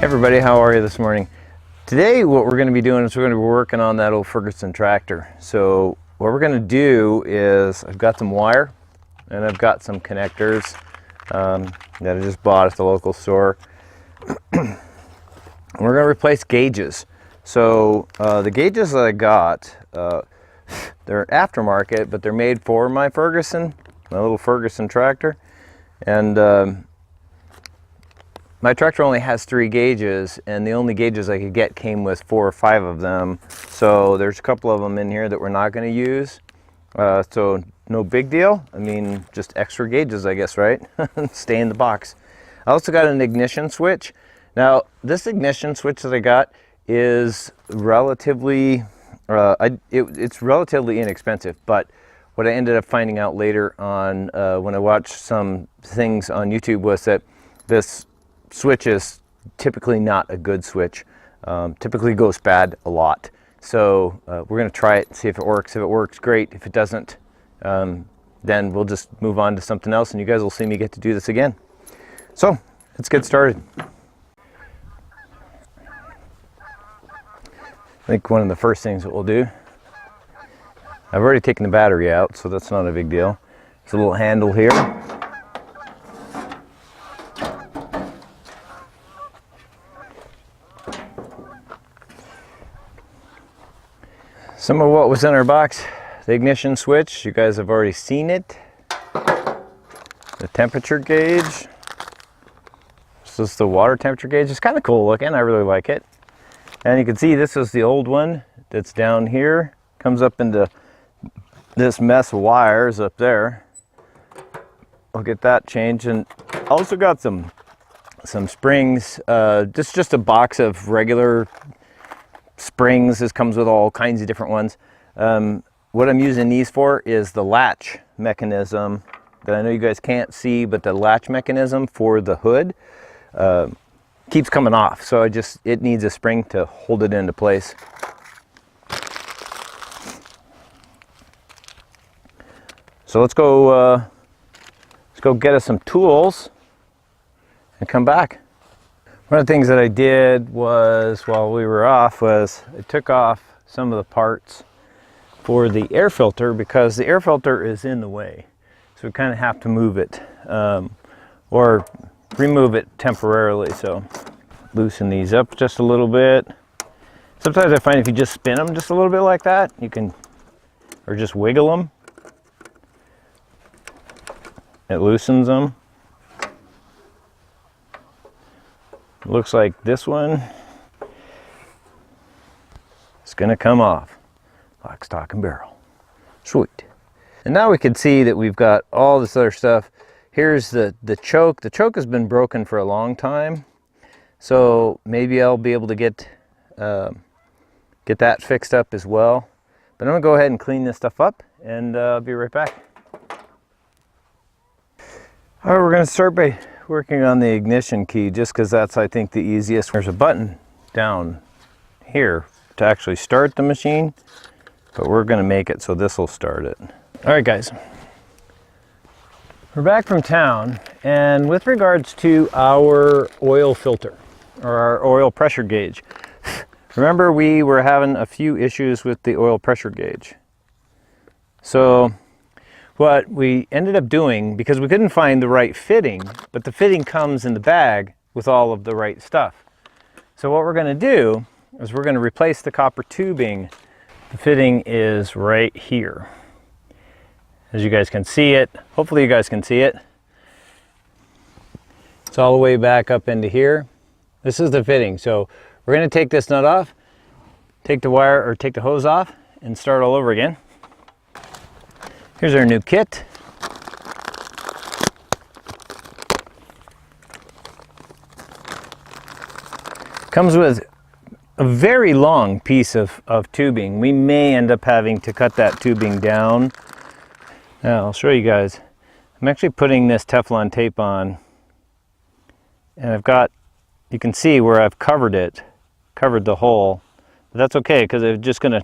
Everybody, how are you this morning? Today what we're going to be doing is we're going to be working on that old Furgison tractor. So what we're going to do is I've got some wire and I've got some connectors that I just bought at the local store. And we're going to replace gauges. So the gauges that I got, they're aftermarket, but they're made for my Furgison, my little Furgison tractor. And my tractor only has 3 gauges, and the only gauges I could get came with 4 or 5 of them. So there's a couple of them in here that we're not going to use. So no big deal. I mean, just extra gauges, I guess, right? Stay in the box. I also got an ignition switch. Now, this ignition switch that I got is relatively, it's relatively inexpensive, but what I ended up finding out later on when I watched some things on YouTube was that this switch is typically not a good switch. Typically goes bad a lot. So we're going to try it and see if it works. If it works, great. If it doesn't, then we'll just move on to something else and you guys will see me get to do this again. So let's get started. I think one of the first things that we'll do, I've already taken the battery out, so that's not a big deal. There's a little handle here. Some of what was in our box: the ignition switch, you guys have already seen it. The temperature gauge. This is the water temperature gauge. It's kind of cool looking, I really like it. And you can see this is the old one that's down here. Comes up into this mess of wires up there. I'll get that changed. And also got some springs. Just a box of regular springs. This comes with all kinds of different ones. What I'm using these for is the latch mechanism that I know you guys can't see, but the latch mechanism for the hood keeps coming off, so it needs a spring to hold it into place. So let's go get us some tools and come back. One of the things that I did was, while we were off, was I took off some of the parts for the air filter because the air filter is in the way. So we kind of have to move it or remove it temporarily. So loosen these up just a little bit. Sometimes I find if you just spin them just a little bit like that, you can, or just wiggle them, it loosens them. Looks like this one is going to come off lock, stock, and barrel. Sweet. And now we can see that we've got all this other stuff. Here's the choke. The choke has been broken for a long time, so maybe I'll be able to get that fixed up as well. But I'm going to go ahead and clean this stuff up, and I'll be right back. All right, we're going to start by working on the ignition key, just because that's, I think, the easiest. There's a button down here to actually start the machine, but we're going to make it so this will start it. All right, guys, we're back from town, and with regards to our oil filter or our oil pressure gauge, remember we were having a few issues with the oil pressure gauge. So what we ended up doing, because we couldn't find the right fitting, but the fitting comes in the bag with all of the right stuff. So what we're going to do is we're going to replace the copper tubing. The fitting is right here. As you guys can see it, hopefully you guys can see it. It's all the way back up into here. This is the fitting. So we're going to take this nut off, take the wire or take the hose off, and start all over again. Here's our new kit. Comes with a very long piece of tubing. We may end up having to cut that tubing down. Now I'll show you guys. I'm actually putting this Teflon tape on, and I've got, you can see where I've covered the hole, but that's okay because I'm just gonna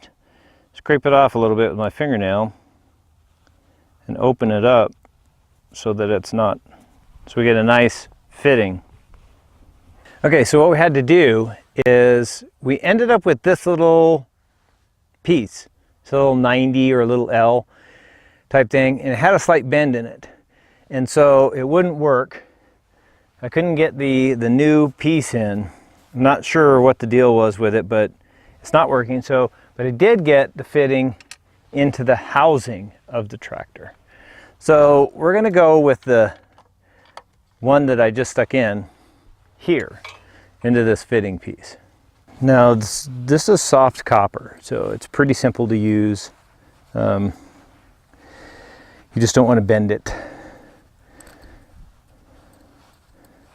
scrape it off a little bit with my fingernail and open it up so that it's not, so we get a nice fitting. Okay, so what we had to do is we ended up with this little piece. It's a little 90 or a little L type thing, and it had a slight bend in it. And so it wouldn't work. I couldn't get the new piece in. I'm not sure what the deal was with it, but it's not working. So, but I did get the fitting into the housing of the tractor. So we're gonna go with the one that I just stuck in here into this fitting piece. Now this is soft copper, so it's pretty simple to use. You just don't want to bend it.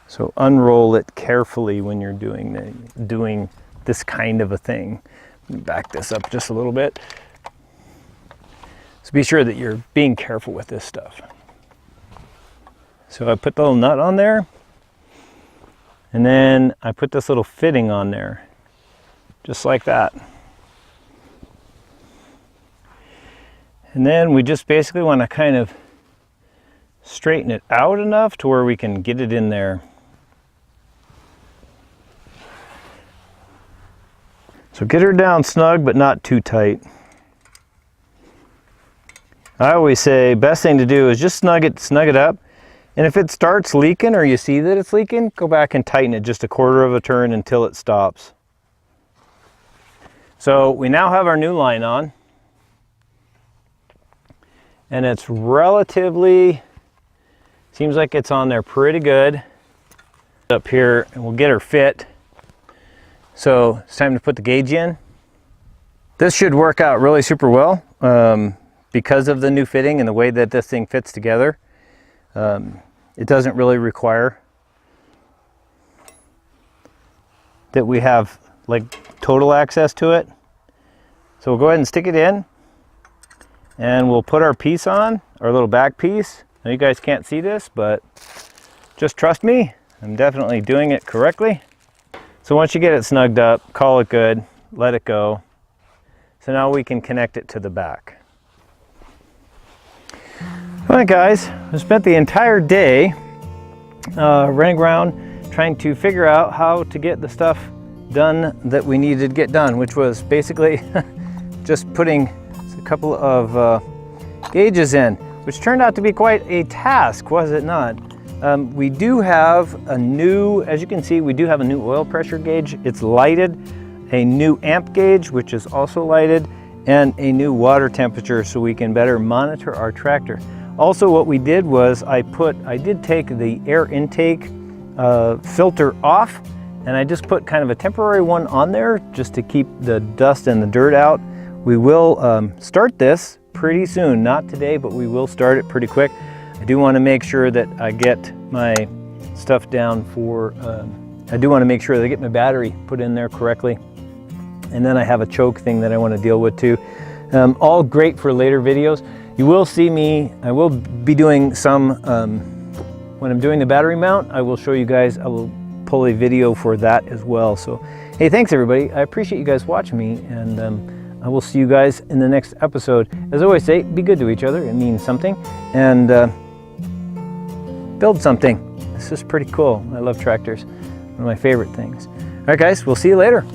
So unroll it carefully when you're doing this kind of a thing. Back this up just a little bit. So be sure that you're being careful with this stuff. So I put the little nut on there, and then I put this little fitting on there, just like that. And then we just basically want to kind of straighten it out enough to where we can get it in there. So get her down snug, but not too tight. I always say best thing to do is just snug it up. And if it starts leaking or you see that it's leaking, go back and tighten it just a quarter of a turn until it stops. So we now have our new line on. And it's relatively, seems like it's on there pretty good. Up here, and we'll get her fit. So it's time to put the gauge in. This should work out really super well because of the new fitting and the way that this thing fits together. It doesn't really require that we have like total access to it. So we'll go ahead and stick it in, and we'll put our piece on, our little back piece. Now you guys can't see this, but just trust me, I'm definitely doing it correctly. So once you get it snugged up, call it good, let it go. So now we can connect it to the back. All right guys, I spent the entire day running around trying to figure out how to get the stuff done that we needed to get done, which was basically just putting a couple of gauges in, which turned out to be quite a task, was it not? We do have a new, as you can see, we do have a new oil pressure gauge. It's lighted, a new amp gauge, which is also lighted, and a new water temperature so we can better monitor our tractor. Also, what we did was I did take the air intake filter off, and I just put kind of a temporary one on there just to keep the dust and the dirt out. We will start this pretty soon, not today, but we will start it pretty quick. I do want to make sure that I get my stuff down for, I do want to make sure that I get my battery put in there correctly. And then I have a choke thing that I want to deal with too. All great for later videos. You will see me, I will be doing some, when I'm doing the battery mount, I will show you guys, I will pull a video for that as well. So, hey, thanks everybody. I appreciate you guys watching me, and I will see you guys in the next episode. As I always say, be good to each other. It means something. And build something. This is pretty cool. I love tractors. One of my favorite things. All right, guys, we'll see you later.